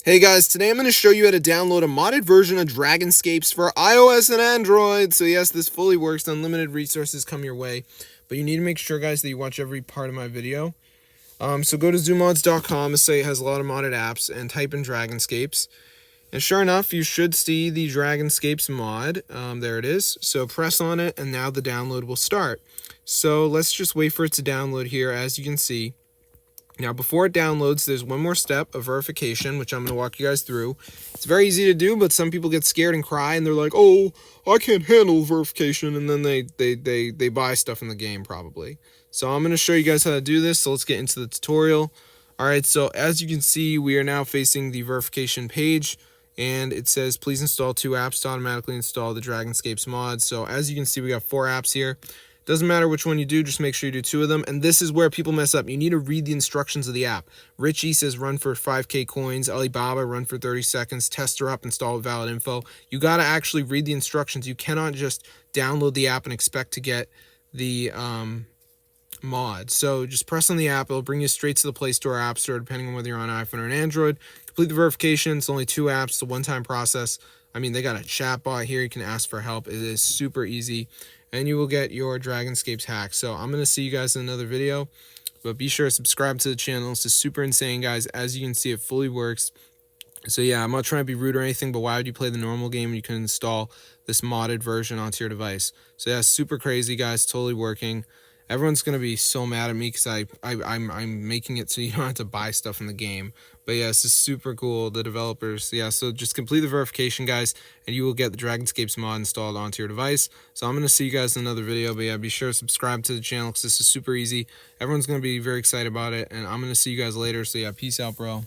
Hey guys, today I'm going to show you how to download a modded version of Dragonscapes for iOS and Android. So yes, this fully works. Unlimited resources come your way, but you need to make sure, guys, that you watch every part of my video. So go to zoomods.com. The site has a lot of modded apps, and type in Dragonscapes. And sure enough, you should see the Dragonscapes mod. There it is. So press on it, and now the download will start. So let's just wait for it to download here, as you can see. Now, before it downloads, there's one more step of verification, which I'm going to walk you guys through. It's very easy to do, but some people get scared and cry, and they're like, oh, I can't handle verification, and then they buy stuff in the game, probably. So I'm going to show you guys how to do this, so let's get into the tutorial. All right, so as you can see, we are now facing the verification page, and it says, please install 2 apps to automatically install the Dragonscapes mod. So as you can see, we got 4 apps here. Doesn't matter which one you do, just make sure you do 2 of them. And this is where people mess up. You need to read the instructions of the app. Richie says run for 5k coins. Alibaba, run for 30 seconds. Tester up, install with valid info. You got to actually read the instructions. You cannot just download the app and expect to get the mod. So just press on the app. It'll bring you straight to the Play Store or App Store, depending on whether you're on iPhone or an Android. Complete the verification. It's only 2 apps. It's a one-time process. I mean, they got a chat bot here. You can ask for help. It is super easy, and you will get your Dragonscapes hack. So I'm going to see you guys in another video, but be sure to subscribe to the channel. This is super insane, guys. As you can see, it fully works. So yeah, I'm not trying to be rude or anything, but why would you play the normal game when you can install this modded version onto your device? So yeah, super crazy, guys. Totally working. Everyone's going to be so mad at me because I'm making it so you don't have to buy stuff in the game. But yeah, this is super cool. The developers, yeah, so just complete the verification, guys, and you will get the Dragonscapes mod installed onto your device. So I'm going to see you guys in another video. But yeah, be sure to subscribe to the channel because this is super easy. Everyone's going to be very excited about it, and I'm going to see you guys later. So yeah, peace out, bro.